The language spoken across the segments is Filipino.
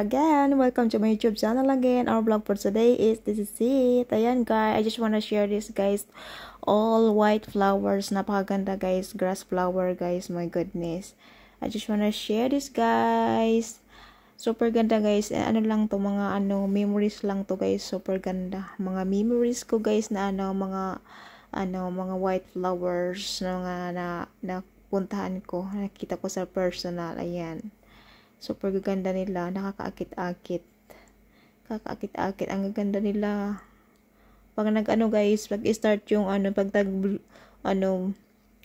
again. Welcome to my YouTube channel again. Our vlog for today is this is it. Ayan guys, I just wanna share this guys. All white flowers. Napakaganda guys. Grass flower guys. My goodness. I just wanna share this guys. Super ganda guys. Ano lang to, mga memories lang to guys. Super ganda. Mga memories ko guys na mga white flowers na puntahan ko. Nakita ko sa personal. Ayan. Super gaganda nila, nakakaakit-akit. Kakaakit-akit, ang gaganda nila. Pag guys, pag-start yung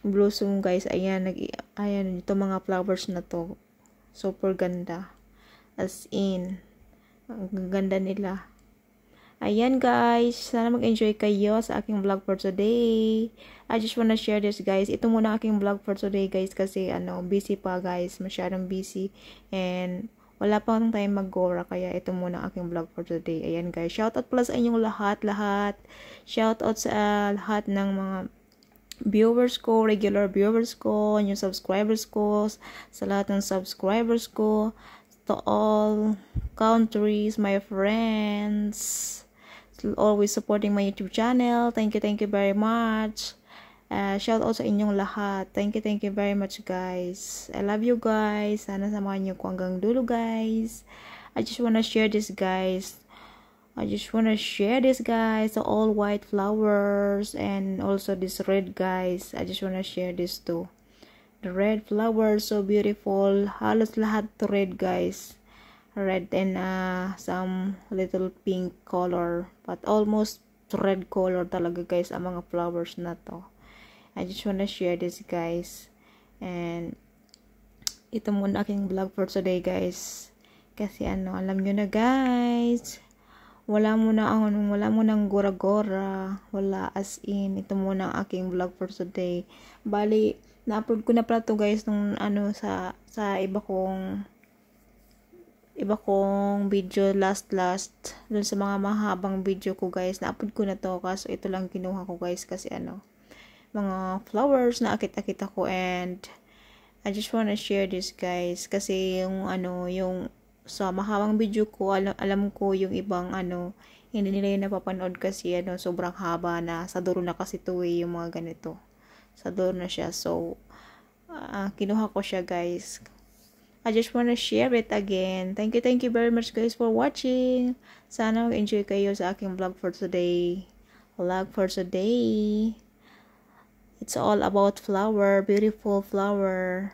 blossom guys, ayan ito mga flowers na to. Super ganda. As in, ang gaganda nila. Ayan guys, sana mag-enjoy kayo sa aking vlog for today. I just wanna share this guys. Ito muna aking vlog for today guys kasi busy pa guys, masyadong busy and wala pa akong time mag-gora kaya ito muna aking vlog for today. Ayan guys, shoutout pala sa inyong lahat. Shoutout sa lahat ng mga viewers ko, regular viewers ko, new subscribers ko, sa lahat ng subscribers ko, to all countries, my friends, always supporting my YouTube channel. Thank you very much. Shout out sa inyong lahat. Thank you very much guys. I love you guys. Sana samahan niyo ko hanggang dulo guys. I just wanna share this guys. The all white flowers and also this red guys. I just wanna share this too. The red flowers, so beautiful. Halos lahat to red guys. Red and some little pink color, but almost red color talaga guys ang mga flowers na to. I just wanna share this guys, and ito muna aking vlog for today guys, kasi alam nyo na guys, wala mo nang gora-gora, wala, as in ito muna ang aking vlog for today. Bali na-upload ko na pala to guys nung sa iba kong video last dun sa mga mahabang video ko guys, na-upload ko na to, kaso ito lang kinuha ko guys kasi mga flowers na akit-akit ako, and I just wanna share this guys kasi yung sa mahabang video ko, alam ko yung ibang hindi nila yung napapanood kasi sobrang haba na, sa dulo na kasi to yung mga ganito, sa dulo na siya, so kinuha ko siya guys. I just wanna share it again. Thank you very much guys for watching. Sana mag-enjoy kayo sa aking vlog for today. It's all about flower, beautiful flower.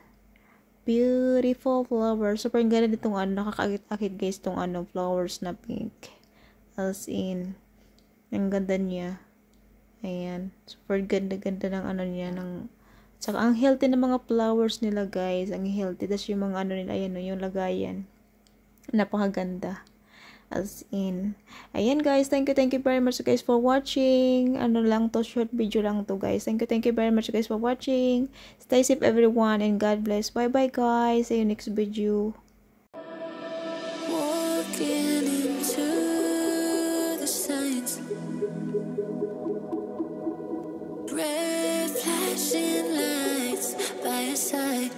Super ganda nitong nakakaakit-akit guys, tong flowers na pink. As in, ang ganda niya. Ayan, super ganda ng niya, saka ang healthy ng mga flowers nila guys, ang healthy. Tas yung mga nila, ayan yung lagayan, napakaganda. As in, ayan guys, thank you very much guys for watching. Lang to, short video lang to guys. Thank you very much guys for watching. Stay safe everyone and God bless. Bye bye guys, see you next video. Walking into the signs, red flashing lights by your side.